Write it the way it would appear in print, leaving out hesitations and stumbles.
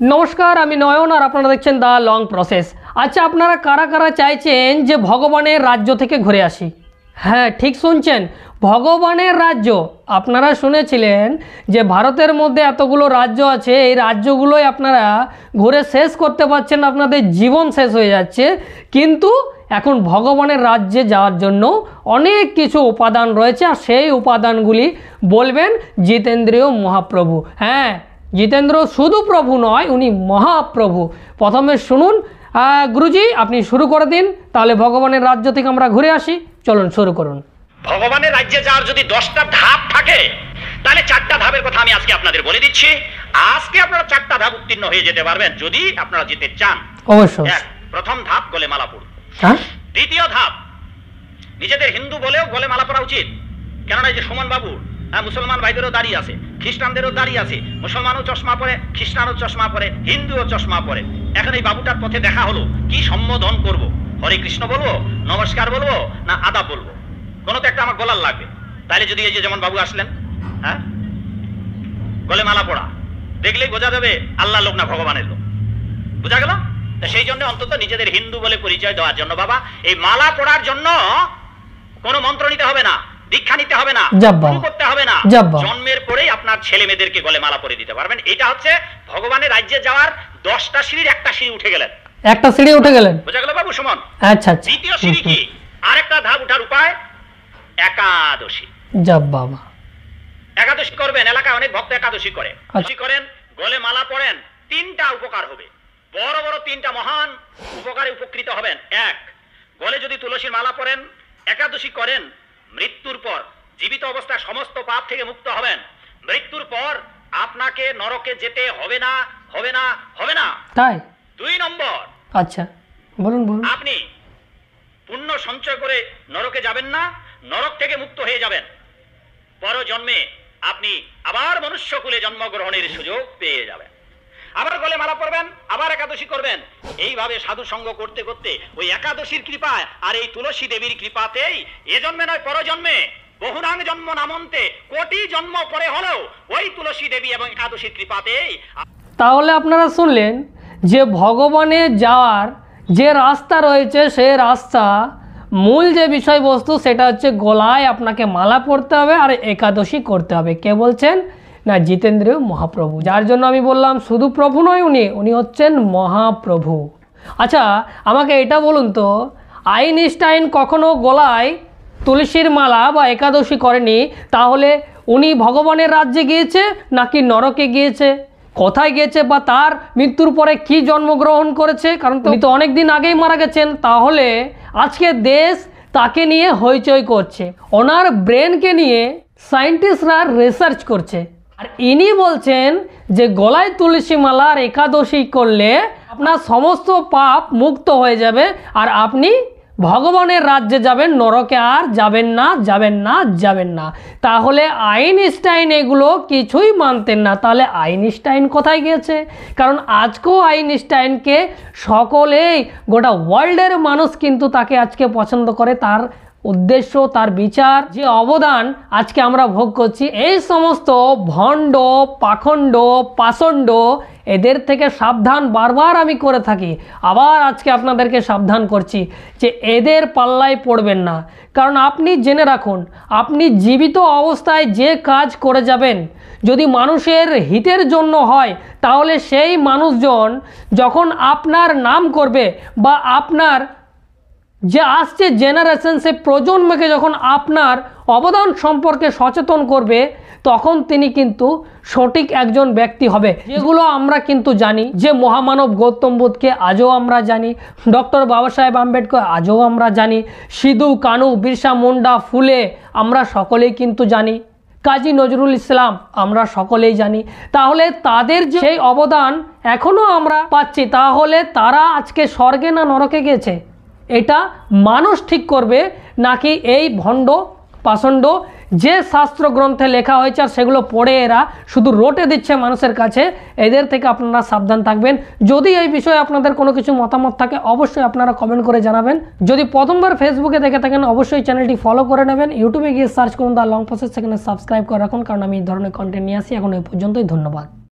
नमस्कार आमी नयन और आपनारा देखছেন द लंग प्रसेस। अच्छा आपनारा कारा कारा चाइছেন যে ভগবানের রাজ্য থেকে ঘুরে আসি? হ্যাঁ ঠিক শুনছেন, ভগবানের রাজ্য। আপনারা শুনেছিলেন যে ভারতের মধ্যে এতগুলো রাজ্য আছে, এই রাজ্যগুলোই আপনারা ঘুরে শেষ করতে পারছেন, আপনাদের জীবন শেষ হয়ে যাচ্ছে। কিন্তু এখন ভগবানের রাজ্যে যাওয়ার জন্য অনেক কিছু উপাদান রয়েছে, আর সেই উপাদানগুলি বলবেন জিতেন্দ্রীয় মহাপ্রভু। হ্যাঁ, जितेंद्र शुधु प्रभु नय उनी महाप्रभु। प्रथमे शुनुन गुरुजी अपनी शुरू कर दिन, ताहले भगवानेर राज्य थेके आमरा घुरे आसि। चलुन शुरू करुन। भगवानेर राज्ये जाओयार जोदि 10टा धाप थाके ताहले 4टा धापेर कथा आमि आजके आपनादेर बोले दिচ্ছি। आजके आपनारा 4टा धाप उत्तीर्ण हये जेते पारबेन जोदि आपनारा जेते चान। अवश्य। प्रथम धाप गले माला पड़ो। हाँ? द्वितीय धाप निजेदेर हिंदू बोलेও गले माला पड़ा उचित, केनना এই যে সুমন বাবু मुसलमान भाईदेरों दाड़ी आछे, ख्रिस्टानदेरों दाड़ी आछे, मुसलमानों चश्मा परे, ख्रिस्टानों चश्मा परे, हिंदुओ चश्मा परे। एखन এই বাবুটার পথে দেখা হলো, কি সম্বোধন করব? হরে কৃষ্ণ বলবো, নমস্কার বলবো না আদাব বলবো? কোনো তো একটা আমার বলার লাগবে। তাইলে যদি এই যে যেমন বাবু আসলেন, হ্যাঁ গলে মালা পড়া দেখলেই বোঝা যাবে আল্লাহ লোক না ভগবানের লোক, বোঝা গেল? সেই জন্য অন্তত নিজেদের হিন্দু বলে পরিচয় দেওয়ার জন্য বাবা এই মালা পড়ার জন্য কোনো মন্ত্র নিতে হবে না, দীক্ষা নিতে হবে না, শুরু করতে হবে না, জন্মের পরেই আপনার ছেলে মেয়েদেরকে গলে মালা পরিয়ে দিতে পারবেন। এটা হচ্ছে ভগবানের রাজ্যে যাওয়ার 10টা সিঁড়ির একটা সিঁড়ি উঠে গেলেন, একটা সিঁড়ি উঠে গেলেন, বুঝা গেল বাবু সুমন? আচ্ছা আচ্ছা। দ্বিতীয় সিঁড়ি কি? আরেকটা ধাপ ওঠার উপায় একাদশী। যাব বাবা, একাদশী করবেন। এলাকায় অনেক ভক্ত একাদশী করে, একাদশী করেন, গলে মালা পড়েন, 3টা উপকার হবে, বড় বড় 3টা মহান উপকারে উপকৃত হবেন। এক, গলে যদি তুলসীর মালা পড়েন, একাদশী করেন, মৃত্যুর পর জীবিত অবস্থায় সমস্ত পাপ থেকে মুক্ত হবেন। মৃত্যুর পর আপনাকে নরকে যেতে হবে না, হবে না, হবে না। তাই 2 নম্বর, আচ্ছা বলুন বলুন। আপনি পুণ্য সঞ্চয় করে নরকে যাবেন না, নরক থেকে মুক্ত হয়ে যাবেন। পর জন্মে আপনি আবার মনুষ্যকুলে জন্মগ্রহণের সুযোগ পেয়ে যাবেন। আবার গলে মালা পরবেন, আবার একাদশী করবেন। এইভাবে সাধু সঙ্গ করতে করতে ওই একাদশীর কৃপায় আর এই তুলসী দেবীর কৃপাতেই এ জন্মে নয় পর জন্মে বহুনাং জন্ম নামন্তে কোটি জন্ম পরে হলেও ওই তুলসী দেবী এবং একাদশীর কৃপাতেই। তাহলে আপনারা শুনলেন যে ভগবানে যাওয়ার যে রাস্তা রয়েছে, সেই রাস্তা মূল যে বিষয়বস্তু সেটা হচ্ছে গলায় আপনাকে মালা পরতে হবে আর একাদশী করতে হবে। কে বলছেন? না জিতেন্দ্রীয় মহাপ্রভু। যার জন্য আমি বললাম শুধু প্রভু নয়, উনি হচ্ছেন মহাপ্রভু। আচ্ছা আমাকে এটা বলুন তো, আইনস্টাইন কখনো গলায় তুলসীর মালা বা একাদশী করেনি, তাহলে উনি ভগবানের রাজ্যে গিয়েছে নাকি নরকে গিয়েছে, কোথায় গিয়েছে, বা তার মৃত্যুর পরে কি জন্মগ্রহণ করেছে? কারণ উনি তো অনেক দিন আগেই মারা গেছেন। তাহলে আজকে দেশ তাকে নিয়ে হইচই করছে, ওনার ব্রেনকে নিয়ে সায়েন্টিস্টরা রিসার্চ করছে, আর ইনি বলছেন যে গলায় তুলসী মালা আর একাদশী করলে আপনার সমস্ত পাপ মুক্ত হয়ে যাবে আর আপনি ভগবানের রাজ্যে যাবেন, নরকে আর যাবেন না, যাবেন না, যাবেন না। তাহলে আইনস্টাইন এগুলো কিছুই মানতেন না, তাহলে আইনস্টাইন কোথায় গিয়েছে? কারণ আজকেও আইনস্টাইনকে সকলেই, গোটা ওয়ার্ল্ডের মানুষ কিন্তু তাকে আজকে পছন্দ করে, তার উদ্দেশ্য, তার বিচার, যে অবদান আজকে আমরা ভোগ করছি। এই সমস্ত ভণ্ড, পাখণ্ড, পাষণ্ড এদের থেকে সাবধান বারবার আমি করে থাকি, আবার আজকে আপনাদেরকে সাবধান করছি যে এদের পাল্লায় পড়বেন না। কারণ আপনি জেনে রাখুন, আপনি জীবিত অবস্থায় যে কাজ করে যাবেন যদি মানুষের হিতের জন্য হয়, তাহলে সেই মানুষজন যখন আপনার নাম করবে বা আপনার যে আসছে জেনারেশন, সে প্রজন্মকে যখন আপনার অবদান সম্পর্কে সচেতন করবে, তখন তিনি কিন্তু সঠিক একজন ব্যক্তি হবে। যেগুলো আমরা কিন্তু জানি, যে মহামানব গৌতম বুদ্ধকে আজও আমরা জানি, ডক্টর বাবা সাহেব আম্বেদকর আজও আমরা জানি, সিধু কানু, বিরসা মুন্ডা, ফুলে আমরা সকলেই কিন্তু জানি, কাজী নজরুল ইসলাম আমরা সকলেই জানি। তাহলে তাদের যে অবদান এখনও আমরা পাচ্ছি, তাহলে তারা আজকে স্বর্গে না নরকে গেছে, এটা মানুষ ঠিক করবে, নাকি এই ভণ্ড পাষণ্ড যে শাস্ত্র গ্রন্থে লেখা হয়েছে আর সেগুলো পড়ে এরা শুধু রটে দিচ্ছে মানুষের কাছে। এদের থেকে আপনারা সাবধান থাকবেন। যদি এই বিষয়ে আপনাদের কোনো কিছু মতামত থাকে অবশ্যই আপনারা কমেন্ট করে জানাবেন। যদি প্রথমবার ফেসবুকে দেখে থাকেন অবশ্যই চ্যানেলটি ফলো করে নেবেন। ইউটিউবে গিয়ে সার্চ করুন দ্য লং প্রসেস, সেখানে সাবস্ক্রাইব করে রাখুন, কারণ আমি এই ধরনের কন্টেন্ট নিয়ে আসি। এখন এই পর্যন্তই, ধন্যবাদ।